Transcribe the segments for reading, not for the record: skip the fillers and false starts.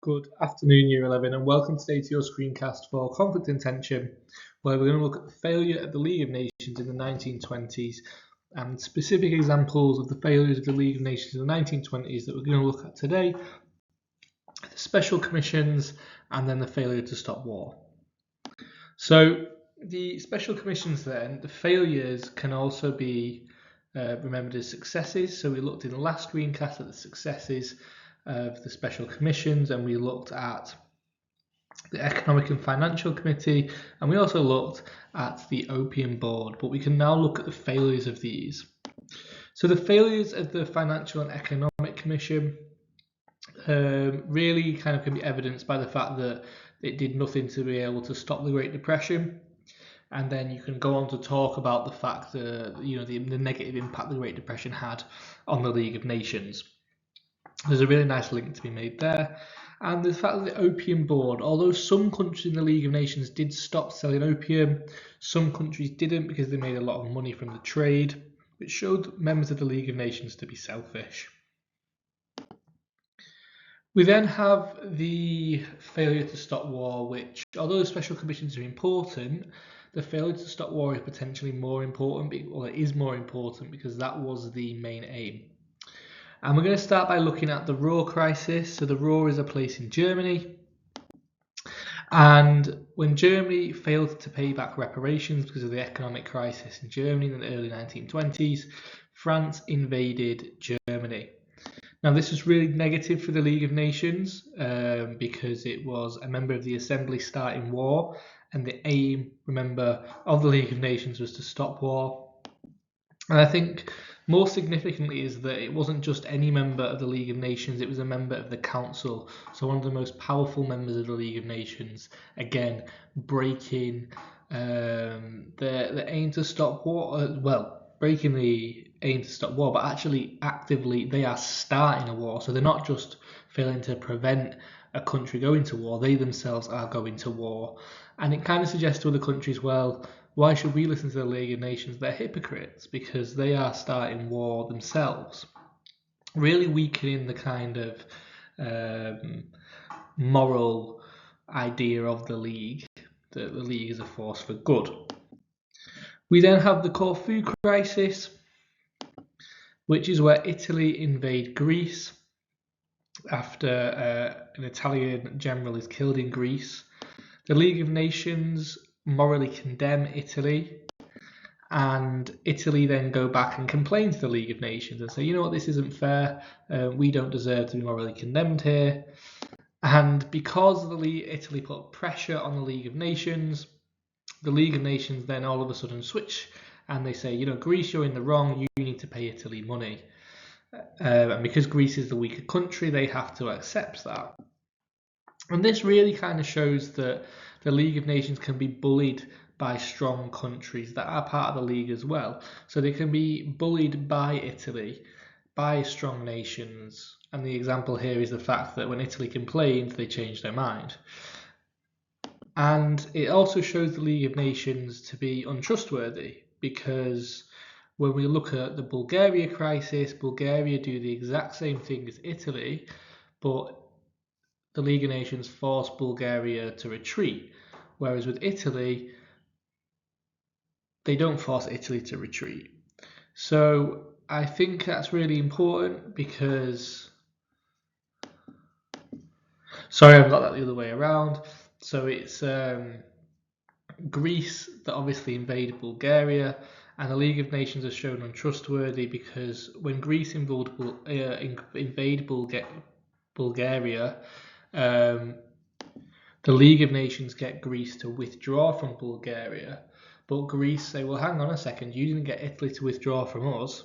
Good afternoon, Year 11, and welcome today to your screencast for Conflict and Tension, where we're going to look at the failure of the League of Nations in the 1920s and specific examples of the failures of the League of Nations in the 1920s that we're going to look at today, the special commissions, and then the failure to stop war. So the special commissions then, the failures can also be remembered as successes. So we looked in the last screencast at the successes of the special commissions, and we looked at the Economic and Financial Committee, and we also looked at the Opium Board, but we can now look at the failures of these. So the failures of the Financial and Economic Commission really kind of can be evidenced by the fact that it did nothing to be able to stop the Great Depression. And then you can go on to talk about the fact that the negative impact the Great Depression had on the League of Nations. There's a really nice link to be made there. And the fact that the Opium Board, although some countries in the League of Nations did stop selling opium, some countries didn't because they made a lot of money from the trade, which showed members of the League of Nations to be selfish. We then have the failure to stop war, which, although the special commissions are important, the failure to stop war is potentially more important, well, it is more important because that was the main aim. And we're going to start by looking at the Ruhr crisis. So the Ruhr is a place in Germany. And when Germany failed to pay back reparations because of the economic crisis in Germany in the early 1920s, France invaded Germany. Now, this was really negative for the League of Nations because it was a member of the Assembly starting war, and the aim, remember, of the League of Nations was to stop war. And I think more significantly is that it wasn't just any member of the League of Nations, it was a member of the Council, so one of the most powerful members of the League of Nations, again, breaking the aim to stop war, breaking the aim to stop war, but actually actively they are starting a war. So they're not just failing to prevent a country going to war, they themselves are going to war. And it kind of suggests to other countries, well, why should we listen to the League of Nations? They're hypocrites because they are starting war themselves, really weakening the kind of moral idea of the League, that the League is a force for good. We then have the Corfu crisis, which is where Italy invade Greece after an Italian general is killed in Greece. The League of Nations morally condemn Italy, and Italy then go back and complain to the League of Nations and say, you know what, this isn't fair, we don't deserve to be morally condemned here. And because Italy put pressure on the League of Nations, the League of Nations then all of a sudden switch and they say, Greece, you're in the wrong, you need to pay Italy money. And because Greece is the weaker country, they have to accept that. And this really kind of shows that the League of Nations can be bullied by strong countries that are part of the League as well. So they can be bullied by Italy, by strong nations. And the example here is the fact that when Italy complained, they changed their mind. And it also shows the League of Nations to be untrustworthy because when we look at the Bulgaria crisis, Bulgaria do the exact same thing as Italy, but the League of Nations forced Bulgaria to retreat. Whereas with Italy, they don't force Italy to retreat. So I think that's really important because... Sorry, I've got that the other way around. So it's Greece that obviously invaded Bulgaria, and the League of Nations are shown untrustworthy because when Greece invaded Bulgaria, the League of Nations get Greece to withdraw from Bulgaria, but Greece say, well, hang on a second, you didn't get Italy to withdraw from us.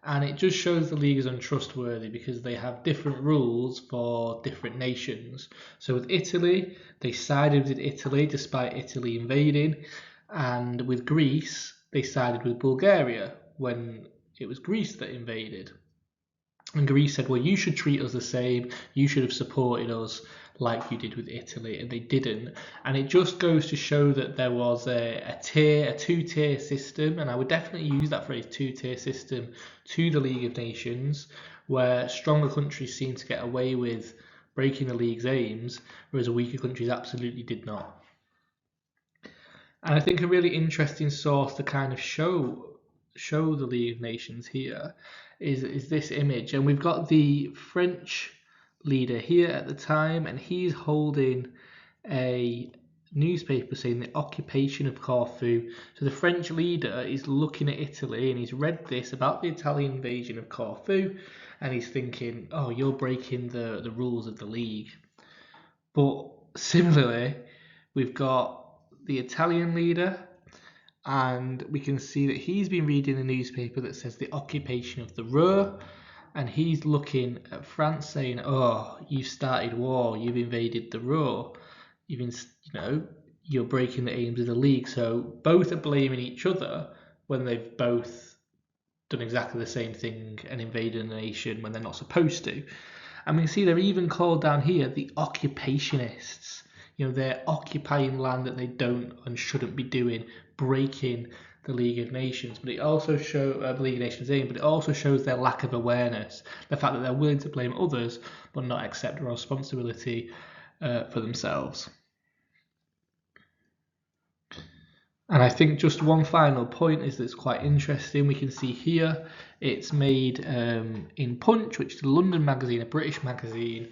And it just shows the League is untrustworthy because they have different rules for different nations. So with Italy, they sided with Italy despite Italy invading. And with Greece, they sided with Bulgaria when it was Greece that invaded. And Greece said, well, you should treat us the same. You should have supported us like you did with Italy, and they didn't. And it just goes to show that there was a two-tier system, and I would definitely use that phrase, two-tier system, to the League of Nations, where stronger countries seem to get away with breaking the league's aims, whereas weaker countries absolutely did not. And I think a really interesting source to kind of show the League of Nations here is this image, and we've got the French leader here at the time, and he's holding a newspaper saying the occupation of Corfu. So the French leader is looking at Italy, and he's read this about the Italian invasion of Corfu, and he's thinking, oh, you're breaking the rules of the league. But similarly, we've got the Italian leader, and we can see that he's been reading a newspaper that says the occupation of the Ruhr, and he's looking at France saying, oh, you've started war, you've invaded the Ruhr, you're breaking the aims of the league. So both are blaming each other when they've both done exactly the same thing and invaded a nation when they're not supposed to. And we can see they're even called down here the occupationists. They're occupying land that they don't and shouldn't be doing, breaking the League of Nations. But it also shows the League of Nations aim, but it also shows their lack of awareness, the fact that they're willing to blame others but not accept responsibility for themselves. And I think just one final point is that's quite interesting. We can see here it's made in Punch, which is a London magazine, a British magazine.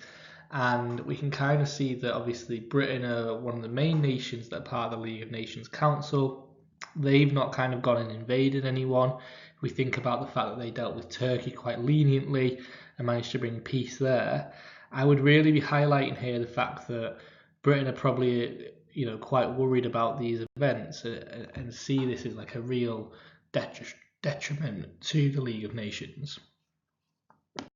And we can kind of see that obviously Britain are one of the main nations that are part of the League of Nations Council. They've not kind of gone and invaded anyone. We think about the fact that they dealt with Turkey quite leniently and managed to bring peace there. I would really be highlighting here the fact that Britain are probably quite worried about these events and see this as like a real detriment to the League of Nations.